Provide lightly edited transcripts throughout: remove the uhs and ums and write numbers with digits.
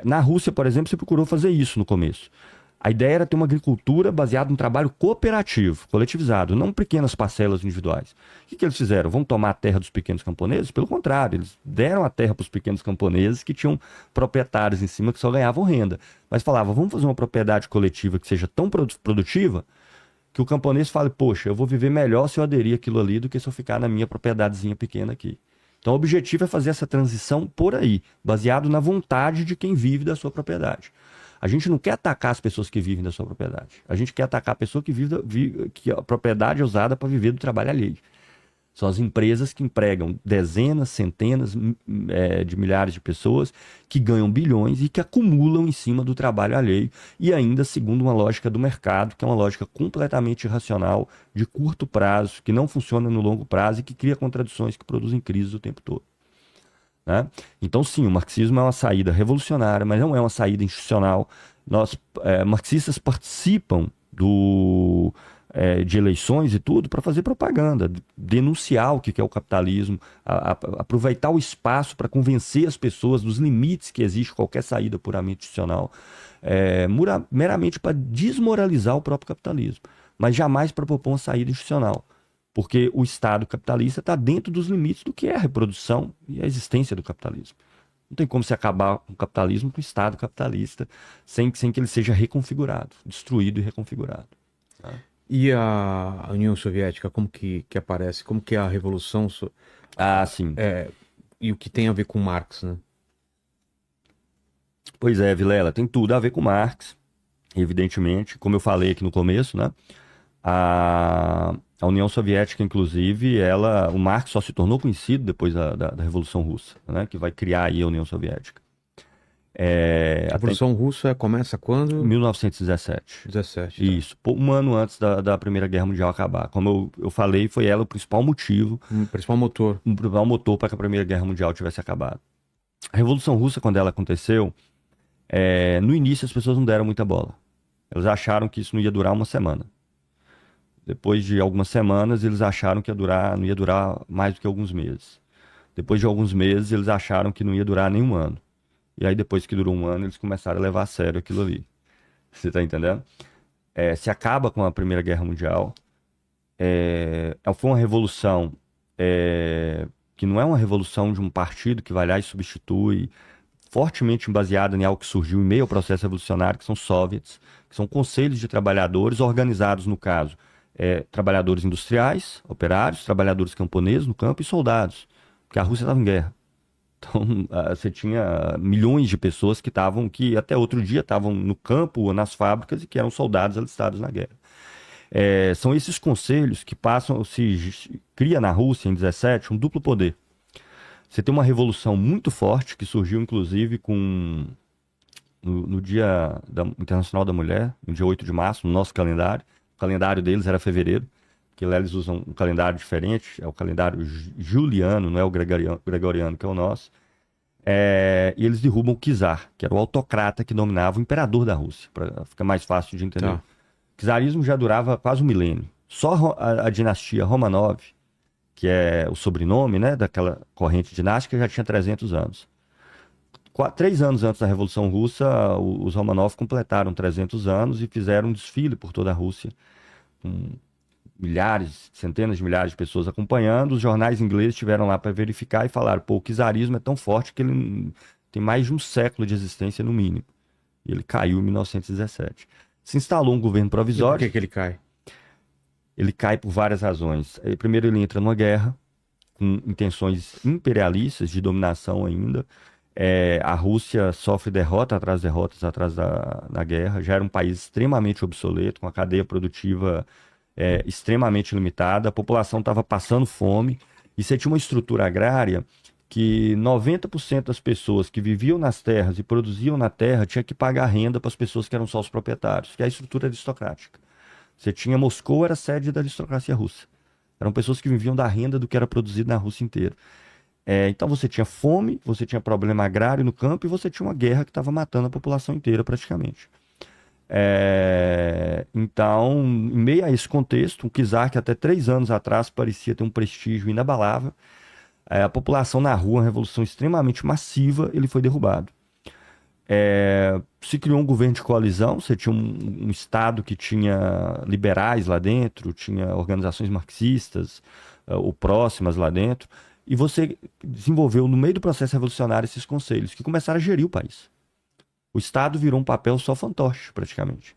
Na Rússia, por exemplo, se procurou fazer isso no começo. A ideia era ter uma agricultura baseada no trabalho cooperativo, coletivizado, não pequenas parcelas individuais. O que eles fizeram? Vão tomar a terra dos pequenos camponeses? Pelo contrário, eles deram a terra para os pequenos camponeses que tinham proprietários em cima que só ganhavam renda. Mas falavam, vamos fazer uma propriedade coletiva que seja tão produtiva que o camponês fale, poxa, eu vou viver melhor se eu aderir aquilo ali do que se eu ficar na minha propriedadezinha pequena aqui. Então o objetivo é fazer essa transição por aí, baseado na vontade de quem vive da sua propriedade. A gente não quer atacar as pessoas que vivem da sua propriedade. A gente quer atacar a pessoa que vive que a propriedade é usada para viver do trabalho alheio. São as empresas que empregam dezenas, centenas de milhares de pessoas, que ganham bilhões e que acumulam em cima do trabalho alheio, e ainda segundo uma lógica do mercado, que é uma lógica completamente irracional, de curto prazo, que não funciona no longo prazo e que cria contradições que produzem crises o tempo todo. Né? Então, sim, o marxismo é uma saída revolucionária, mas não é uma saída institucional. Nós, marxistas, participam de eleições e tudo para fazer propaganda, denunciar o que é o capitalismo, aproveitar o espaço para convencer as pessoas dos limites que existe qualquer saída puramente institucional, meramente para desmoralizar o próprio capitalismo, mas jamais para propor uma saída institucional. Porque o Estado capitalista está dentro dos limites do que é a reprodução e a existência do capitalismo. Não tem como se acabar com o capitalismo com o Estado capitalista sem que ele seja reconfigurado, destruído e reconfigurado. Tá? E a União Soviética, como que aparece? Como que é a Revolução? Sim. E o que tem a ver com Marx, né? Pois é, Vilela, tem tudo a ver com Marx, evidentemente. Como eu falei aqui no começo, né? A União Soviética, inclusive, o Marx só se tornou conhecido depois da Revolução Russa, né? Que vai criar aí a União Soviética. A Revolução Russa começa quando? 1917. 17. Tá. Isso, um ano antes da Primeira Guerra Mundial acabar. Como eu falei, foi ela o principal motivo, O principal motor. o principal motor para que a Primeira Guerra Mundial tivesse acabado. A Revolução Russa, quando ela aconteceu, no início as pessoas não deram muita bola. Elas acharam que isso não ia durar uma semana. Depois de algumas semanas, eles acharam que não ia durar mais do que alguns meses. Depois de alguns meses, eles acharam que não ia durar nem um ano. E aí, depois que durou um ano, eles começaram a levar a sério aquilo ali. Você tá entendendo? Se acaba com a Primeira Guerra Mundial. Foi uma revolução que não é uma revolução de um partido que vai lá e substitui, fortemente baseada em algo que surgiu em meio ao processo revolucionário, que são soviets, que são conselhos de trabalhadores organizados, no caso, trabalhadores industriais, operários, trabalhadores camponeses no campo e soldados, porque a Rússia estava em guerra. Então, você tinha milhões de pessoas que até outro dia estavam no campo ou nas fábricas e que eram soldados alistados na guerra. São esses conselhos que cria na Rússia, em 17, um duplo poder. Você tem uma revolução muito forte, que surgiu inclusive no Dia Internacional da Mulher, no dia 8 de março, no nosso calendário. O calendário deles era fevereiro, porque lá eles usam um calendário diferente, é o calendário juliano, não é o gregoriano, que é o nosso. E eles derrubam o czar, que era o autocrata que dominava o imperador da Rússia, para ficar mais fácil de entender. Tá. O czarismo já durava quase um milênio. Só a dinastia Romanov, que é o sobrenome, né, daquela corrente dinástica, já tinha 300 anos. 3 anos antes da Revolução Russa, os Romanov completaram 300 anos e fizeram um desfile por toda a Rússia, com milhares, centenas de milhares de pessoas acompanhando. Os jornais ingleses estiveram lá para verificar e falaram, o czarismo é tão forte que ele tem mais de um século de existência no mínimo. E ele caiu em 1917. Se instalou um governo provisório. E por que ele cai? Ele cai por várias razões. Primeiro, ele entra numa guerra com intenções imperialistas de dominação ainda. A Rússia sofre derrota atrás de derrotas atrás da guerra. Já era um país extremamente obsoleto, com a cadeia produtiva extremamente limitada. A população estava passando fome. E você tinha uma estrutura agrária que 90% das pessoas que viviam nas terras e produziam na terra tinha que pagar renda para as pessoas que eram só os proprietários, que é a estrutura aristocrática. Você tinha Moscou, era sede da aristocracia russa. Eram pessoas que viviam da renda do que era produzido na Rússia inteira. Então você tinha fome, você tinha problema agrário no campo e você tinha uma guerra que estava matando a população inteira praticamente. Então, em meio a esse contexto, um czar que até 3 anos atrás parecia ter um prestígio inabalável, a população na rua, uma revolução extremamente massiva, ele foi derrubado. Se criou um governo de coalizão, você tinha um Estado que tinha liberais lá dentro, tinha organizações marxistas ou próximas lá dentro, e você desenvolveu no meio do processo revolucionário esses conselhos que começaram a gerir o país. O Estado virou um papel só fantoche, praticamente.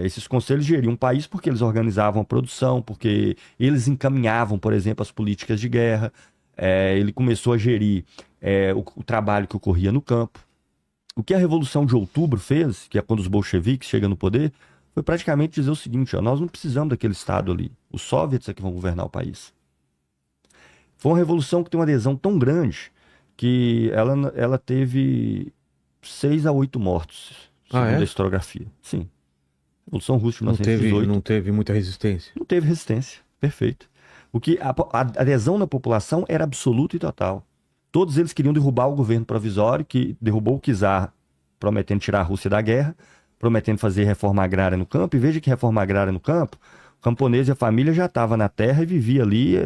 Esses conselhos geriam o país porque eles organizavam a produção, porque eles encaminhavam, por exemplo, as políticas de guerra. Ele começou a gerir o trabalho que ocorria no campo. O que a Revolução de Outubro fez, que é quando os bolcheviques chegam no poder, foi praticamente dizer o seguinte: ó, nós não precisamos daquele Estado ali. Os soviets é que vão governar o país. Foi uma revolução que tem uma adesão tão grande que ela teve 6 a 8 mortos, segundo a historiografia. Sim. Revolução Russa de 1918. Não teve muita resistência. Não teve resistência. Perfeito. A adesão na população era absoluta e total. Todos eles queriam derrubar o governo provisório, que derrubou o czar, prometendo tirar a Rússia da guerra, prometendo fazer reforma agrária no campo. E veja que reforma agrária no campo, o camponês e a família já estavam na terra e vivia ali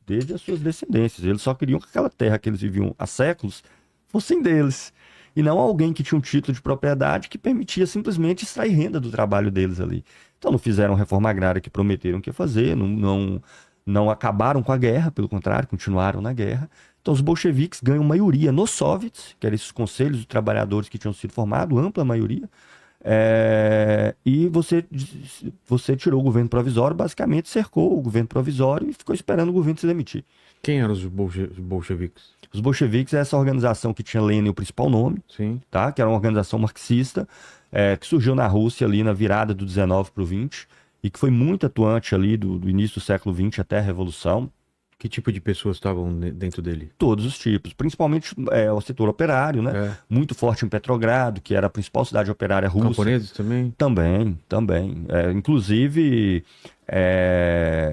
desde as suas descendências. Eles só queriam que aquela terra que eles viviam há séculos fossem deles. E não alguém que tinha um título de propriedade que permitia simplesmente extrair renda do trabalho deles ali. Então não fizeram a reforma agrária que prometeram que ia fazer, não acabaram com a guerra, pelo contrário, continuaram na guerra. Então os bolcheviques ganham maioria nos soviets, que eram esses conselhos de trabalhadores que tinham sido formados, ampla maioria, e você tirou o governo provisório, basicamente cercou o governo provisório e ficou esperando o governo se demitir. Quem eram os bolcheviques? Os bolcheviques é essa organização que tinha Lenin o principal nome, Sim. tá? Que era uma organização marxista, que surgiu na Rússia ali na virada do 19 para o 20 e que foi muito atuante ali do início do século 20 até a Revolução. Que tipo de pessoas estavam dentro dele? Todos os tipos, principalmente o setor operário, né? Muito forte em Petrogrado, que era a principal cidade operária russa. Camponeses também? Também. Inclusive,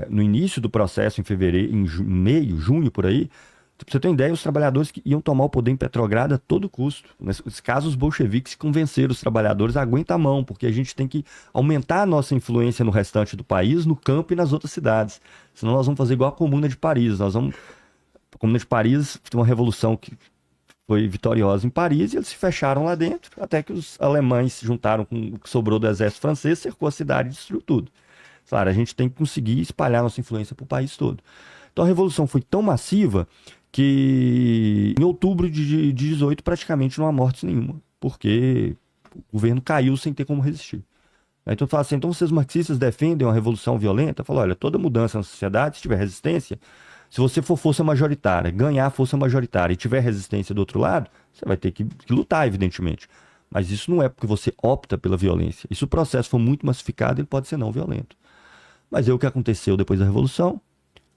no início do processo, em fevereiro, em junho, por aí, pra você ter uma ideia, os trabalhadores que iam tomar o poder em Petrogrado a todo custo. Nesse caso, os bolcheviques convenceram os trabalhadores a aguentar a mão, porque a gente tem que aumentar a nossa influência no restante do país, no campo e nas outras cidades. Senão nós vamos fazer igual a Comuna de Paris. A Comuna de Paris tem uma revolução que foi vitoriosa em Paris e eles se fecharam lá dentro, até que os alemães se juntaram com o que sobrou do exército francês, cercou a cidade e destruiu tudo. Claro, a gente tem que conseguir espalhar nossa influência para o país todo. Então a revolução foi tão massiva que em outubro de 18 praticamente não há mortes nenhuma, porque o governo caiu sem ter como resistir. Então fala assim, então vocês marxistas defendem uma revolução violenta? Fala, olha, toda mudança na sociedade, se tiver resistência, se você for força majoritária, ganhar a força majoritária e tiver resistência do outro lado, você vai ter que lutar, evidentemente. Mas isso não é porque você opta pela violência. E se o processo for muito massificado, ele pode ser não violento. Mas é o que aconteceu depois da Revolução,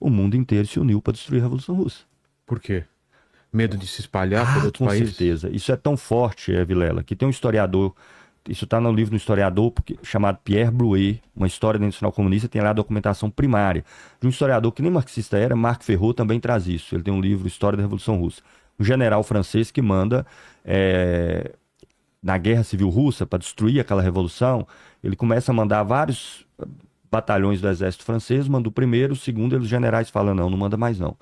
o mundo inteiro se uniu para destruir a Revolução Russa. Por quê? Medo de se espalhar por outros países? Com certeza. Isso é tão forte, Vilela, que tem um historiador, isso está no livro do historiador chamado Pierre Brouet, Uma História da Internacional Comunista, tem lá a documentação primária de um historiador que nem marxista era, Marc Ferraud também traz isso. Ele tem um livro, História da Revolução Russa. Um general francês que manda, na Guerra Civil Russa, para destruir aquela revolução, ele começa a mandar vários batalhões do exército francês, manda o primeiro, o segundo, os generais falam, não manda mais não.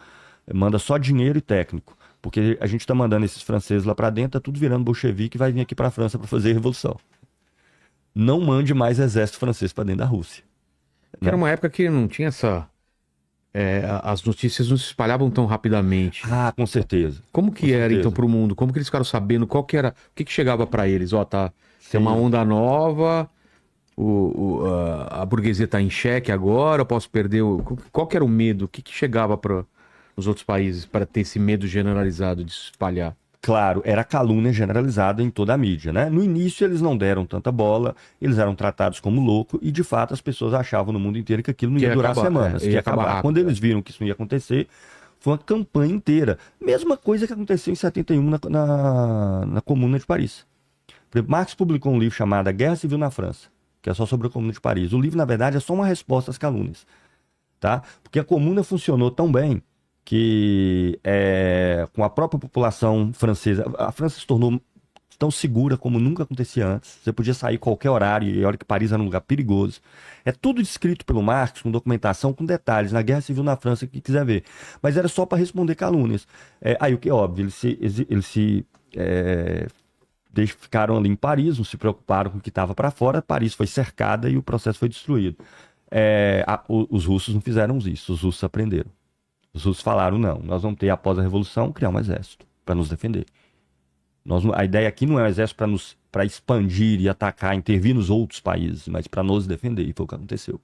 Manda só dinheiro e técnico, porque a gente está mandando esses franceses lá para dentro, tá tudo virando bolchevique e vai vir aqui para a França para fazer a revolução. Não mande mais exército francês para dentro da Rússia. Né? Era uma época que não tinha essa... as notícias não se espalhavam tão rapidamente. Com certeza. Como que era então para o mundo? Como que eles ficaram sabendo qual que era... O que chegava para eles? Tem uma onda nova, a burguesia está em xeque agora, eu posso perder... Qual que era o medo? O que chegava para os outros países para ter esse medo generalizado de se espalhar? Claro, era calúnia generalizada em toda a mídia, né? No início eles não deram tanta bola, eles eram tratados como louco e de fato as pessoas achavam no mundo inteiro que aquilo não ia durar semanas, que ia acabar rápido. Quando eles viram que isso não ia acontecer, foi uma campanha inteira. Mesma coisa que aconteceu em 71 na Comuna de Paris. Por exemplo, Marx publicou um livro chamado Guerra Civil na França, que é só sobre a Comuna de Paris. O livro, na verdade, é só uma resposta às calúnias, tá? Porque a Comuna funcionou tão bem que com a própria população francesa, a França se tornou tão segura como nunca acontecia antes. Você podia sair qualquer horário e olha que Paris era um lugar perigoso. É tudo descrito pelo Marx, com documentação, com detalhes, na Guerra Civil na França, que quiser ver. Mas era só para responder calúnias. Aí o que é óbvio, ele se ficaram ali em Paris, não se preocuparam com o que estava para fora. Paris foi cercada e o processo foi destruído. Os russos não fizeram isso, os russos aprenderam. Os russos falaram, não, nós vamos ter, após a Revolução, criar um exército para nos defender. A ideia aqui não é um exército para expandir e atacar, intervir nos outros países, mas para nos defender, e foi o que aconteceu.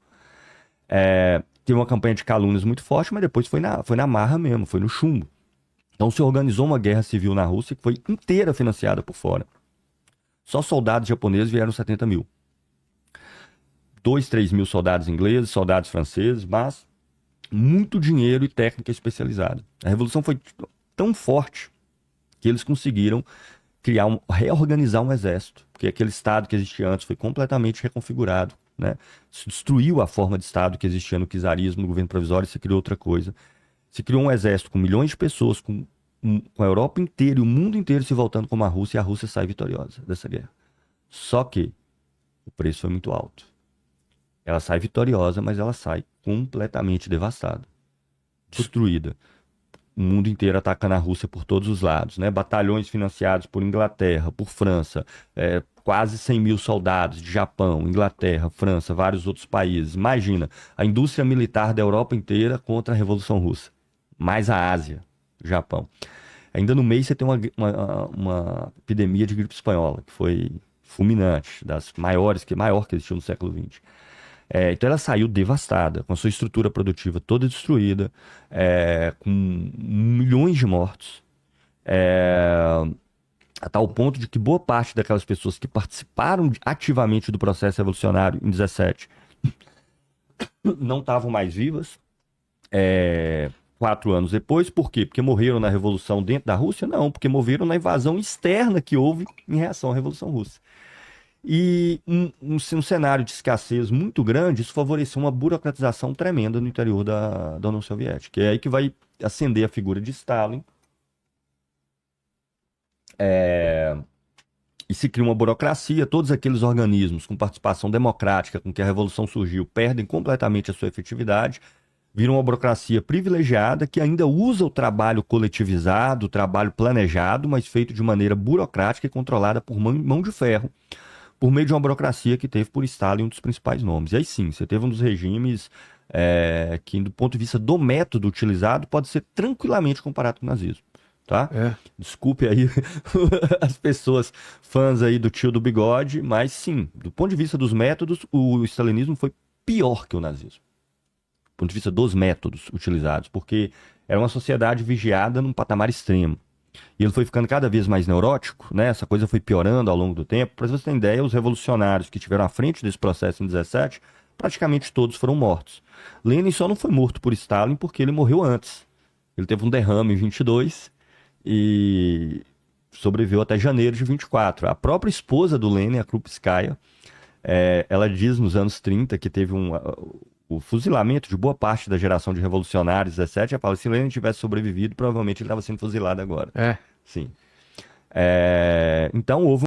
Teve uma campanha de calúnias muito forte, mas depois foi na marra mesmo, foi no chumbo. Então se organizou uma guerra civil na Rússia que foi inteira financiada por fora. Só soldados japoneses vieram 70 mil. 2, 3 mil soldados ingleses, soldados franceses, mas muito dinheiro e técnica especializada. A revolução foi tão forte que eles conseguiram reorganizar um exército, porque aquele estado que existia antes foi completamente reconfigurado, né? Se destruiu a forma de estado que existia no czarismo, no governo provisório, e se criou outra coisa. Se criou um exército com milhões de pessoas, com a Europa inteira e o mundo inteiro se voltando como a Rússia, e a Rússia sai vitoriosa dessa guerra. Só que o preço foi muito alto. Ela sai vitoriosa, mas ela sai completamente devastada, destruída. O mundo inteiro atacando a Rússia por todos os lados, né? Batalhões financiados por Inglaterra, por França, quase 100 mil soldados de Japão, Inglaterra, França, vários outros países. Imagina, a indústria militar da Europa inteira contra a Revolução Russa. Mais a Ásia, o Japão. Ainda no meio você tem uma epidemia de gripe espanhola, que foi fulminante, das maior que existiu no século XX. Então ela saiu devastada, com a sua estrutura produtiva toda destruída, com milhões de mortos, a tal ponto de que boa parte daquelas pessoas que participaram ativamente do processo revolucionário em 17 não estavam mais vivas 4 anos depois. Por quê? Porque morreram na Revolução dentro da Rússia? Não, porque morreram na invasão externa que houve em reação à Revolução Russa. E um cenário de escassez muito grande, isso favoreceu uma burocratização tremenda no interior da União Soviética. É aí que vai ascender a figura de Stalin. E se cria uma burocracia, todos aqueles organismos com participação democrática com que a Revolução surgiu perdem completamente a sua efetividade, viram uma burocracia privilegiada que ainda usa o trabalho coletivizado, o trabalho planejado, mas feito de maneira burocrática e controlada por mão de ferro, por meio de uma burocracia que teve por Stalin um dos principais nomes. E aí sim, você teve um dos regimes que, do ponto de vista do método utilizado, pode ser tranquilamente comparado com o nazismo. Tá? Desculpe aí as pessoas fãs aí do tio do bigode, mas sim, do ponto de vista dos métodos, o stalinismo foi pior que o nazismo. Do ponto de vista dos métodos utilizados, porque era uma sociedade vigiada num patamar extremo. E ele foi ficando cada vez mais neurótico, né? Essa coisa foi piorando ao longo do tempo. Para você ter ideia, os revolucionários que estiveram à frente desse processo em 17, praticamente todos foram mortos. Lenin só não foi morto por Stalin porque ele morreu antes. Ele teve um derrame em 22 e sobreviveu até janeiro de 24. A própria esposa do Lenin, a Krupskaya, ela diz nos anos 30 que teve o fuzilamento de boa parte da geração de revolucionários, 17, ela fala, se Lenin tivesse sobrevivido, provavelmente ele estava sendo fuzilado agora. Sim. Então houve